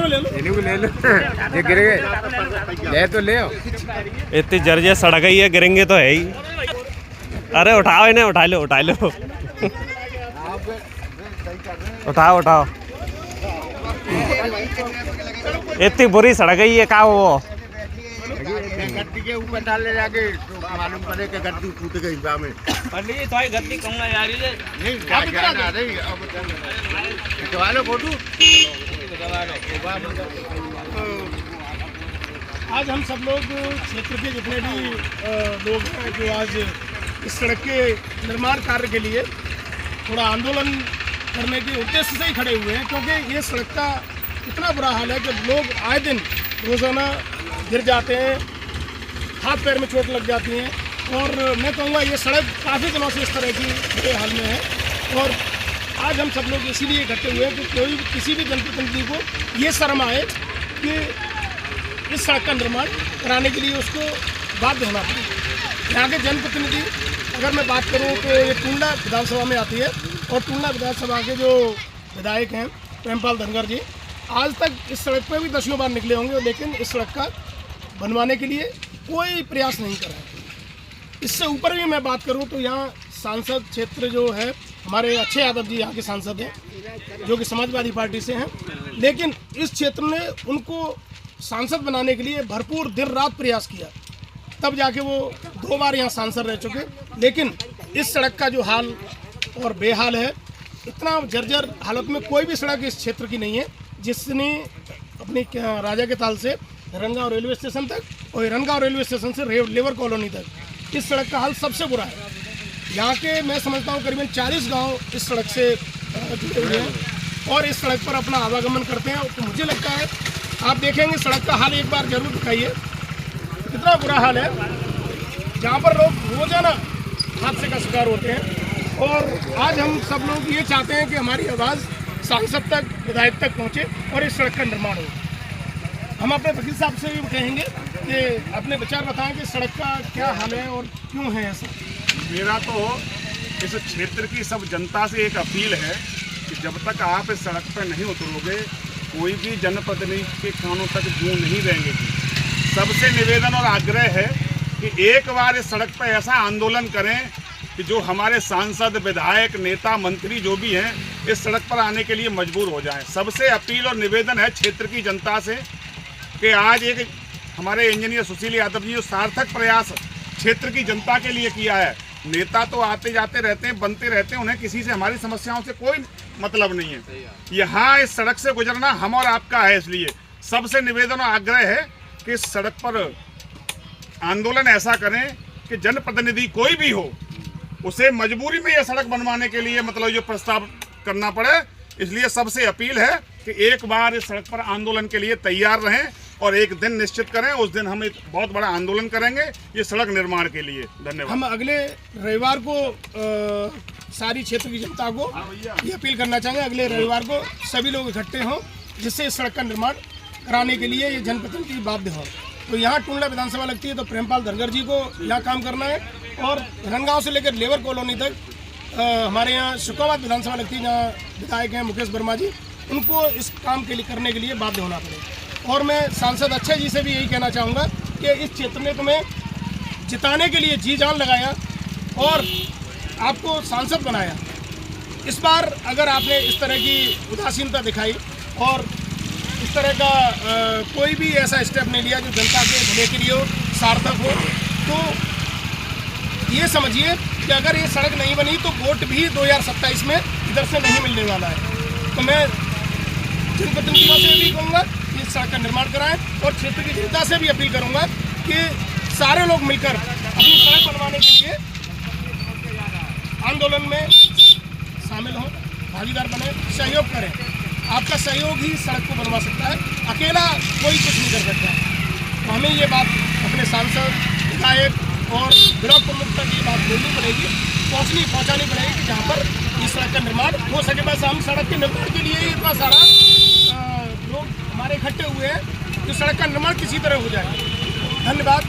Photo ले लो, इन्हीं को ले लो। ये गिर गए, ले तो ले। इतनी जर्जर सड़ गई है, गिरेंगे तो है ही। अरे उठाओ इन्हें, उठा लो उठा लो। उठाओ उठाओ। इतनी बुरी सड़ गई है, का वो गद्दी के ऊपर डाल ले जाके तो मालूम पड़े कि गद्दी टूट गई में। पंडित जी थोड़ी गद्दी कहूँगा यार, ये नहीं क्या ना रही अब खिंचवा लो फोटो। आज हम सब लोग क्षेत्र के जितने भी लोग हैं जो आज इस सड़क के निर्माण कार्य के लिए थोड़ा आंदोलन करने के उद्देश्य से ही खड़े हुए हैं, क्योंकि ये सड़क का इतना बुरा हाल है कि लोग आए दिन रोज़ाना गिर जाते हैं, हाथ पैर में चोट लग जाती हैं। और मैं कहूँगा ये सड़क काफ़ी दिनों से इस तरह की बुरे हाल में है। और आज हम सब लोग इसीलिए इकट्ठे हुए हैं कि कोई किसी भी जनप्रतिनिधि को ये शर्म आए कि इस सड़क का निर्माण कराने के लिए उसको बाध्य होना पड़े। यहाँ के जनप्रतिनिधि अगर मैं बात करूँ तो ये टूंडला विधानसभा में आती है, और टूंडला विधानसभा के जो विधायक हैं प्रेमपाल धनगर जी आज तक इस सड़क पर भी दसियों बार निकले होंगे, लेकिन इस सड़क का बनवाने के लिए कोई प्रयास नहीं कर रहे हैं। इससे ऊपर भी मैं बात करूं तो यहाँ सांसद क्षेत्र जो है हमारे अच्छे यादव जी यहाँ के सांसद हैं जो कि समाजवादी पार्टी से हैं, लेकिन इस क्षेत्र ने उनको सांसद बनाने के लिए भरपूर दिन रात प्रयास किया, तब जाके वो 2 बार यहाँ सांसद रह चुके। लेकिन इस सड़क का जो हाल और बेहाल है, इतना जर्जर हालत में कोई भी सड़क इस क्षेत्र की नहीं है जिसने अपनी राजा के ताल से रंगांव रेलवे स्टेशन तक और रंगांव रेलवे स्टेशन से लेबर कॉलोनी तक इस सड़क का हाल सबसे बुरा है। यहाँ के मैं समझता हूँ करीबन 40 गांव इस सड़क से जुड़े हुए हैं और इस सड़क पर अपना आवागमन करते हैं। तो मुझे लगता है आप देखेंगे सड़क का हाल एक बार जरूर दिखाइए, कितना बुरा हाल है, जहाँ पर लोग रोजाना हादसे का शिकार होते हैं। और आज हम सब लोग ये चाहते हैं कि हमारी आवाज़ सांसद तक, विधायक तक पहुँचे और इस सड़क का निर्माण हो। हम अपने वकील साहब से भी कहेंगे कि अपने विचार बताएं कि सड़क का क्या हाल है और क्यों है ऐसा। मेरा तो इस क्षेत्र की सब जनता से एक अपील है कि जब तक आप इस सड़क पर नहीं उतरोगे कोई भी जनप्रतिनिधि के कानों तक जूं नहीं रहेंगी। सबसे निवेदन और आग्रह है कि एक बार इस सड़क पर ऐसा आंदोलन करें कि जो हमारे सांसद, विधायक, नेता, मंत्री जो भी हैं इस सड़क पर आने के लिए मजबूर हो जाएं। सबसे अपील और निवेदन है क्षेत्र की जनता से कि आज एक हमारे इंजीनियर सुशील यादव जी जो सार्थक प्रयास क्षेत्र की जनता के लिए किया है। नेता तो आते जाते रहते हैं, बनते रहते हैं, उन्हें किसी से हमारी समस्याओं से कोई मतलब नहीं है। यहाँ इस सड़क से गुजरना हम और आपका है, इसलिए सबसे निवेदन और आग्रह है कि इस सड़क पर आंदोलन ऐसा करें कि जनप्रतिनिधि कोई भी हो उसे मजबूरी में यह सड़क बनवाने के लिए मतलब जो प्रस्ताव करना पड़े। इसलिए सबसे अपील है कि एक बार इस सड़क पर आंदोलन के लिए तैयार रहें और एक दिन निश्चित करें, उस दिन हम एक बहुत बड़ा आंदोलन करेंगे ये सड़क निर्माण के लिए। धन्यवाद। हम अगले रविवार को सारी क्षेत्र की जनता को ये अपील करना चाहेंगे, अगले रविवार को सभी लोग इकट्ठे हों जिससे इस सड़क का निर्माण कराने के लिए ये जनप्रतिनिधि बाध्य हो। तो यहाँ टूंडला विधानसभा लगती है तो प्रेमपाल धनगर जी को यहाँ काम करना है, और रंगांव से लेकर लेबर कॉलोनी तक हमारे यहाँ शुक्राबाद विधानसभा लगती है जहाँ विधायक हैं मुकेश वर्मा जी, उनको इस काम के लिए करने के लिए बाध्य होना पड़ेगा। और मैं सांसद अक्षय जी से भी यही कहना चाहूँगा कि इस क्षेत्र ने तुम्हें जिताने के लिए जी जान लगाया और आपको सांसद बनाया। इस बार अगर आपने इस तरह की उदासीनता दिखाई और इस तरह का कोई भी ऐसा स्टेप नहीं लिया जो जनता के भले के लिए हो, सार्थक हो, तो ये समझिए कि अगर ये सड़क नहीं बनी तो वोट भी 2027 में इधर से नहीं मिलने वाला है। तो मैं जनप्रतिनिधियों से भी कहूँगा कि इस सड़क का निर्माण कराएं और क्षेत्र की जनता से भी अपील करूँगा कि सारे लोग मिलकर अपनी सड़क बनवाने के लिए आंदोलन में शामिल हों, भागीदार बने, सहयोग करें। आपका सहयोग ही सड़क को बनवा सकता है, अकेला कोई कुछ नहीं कर सकता। तो हमें ये बात अपने सांसद, विधायक और ब्लॉक प्रमुख तक ये बात बोलनी पड़ेगी, पहुँचानी पड़ेगी कि जहाँ पर इस सड़क का निर्माण हो सके। बस हम सड़क के निर्माण के लिए ही इतना सारा लोग हमारे इकट्ठे हुए हैं कि सड़क का निर्माण किसी तरह हो जाए। धन्यवाद।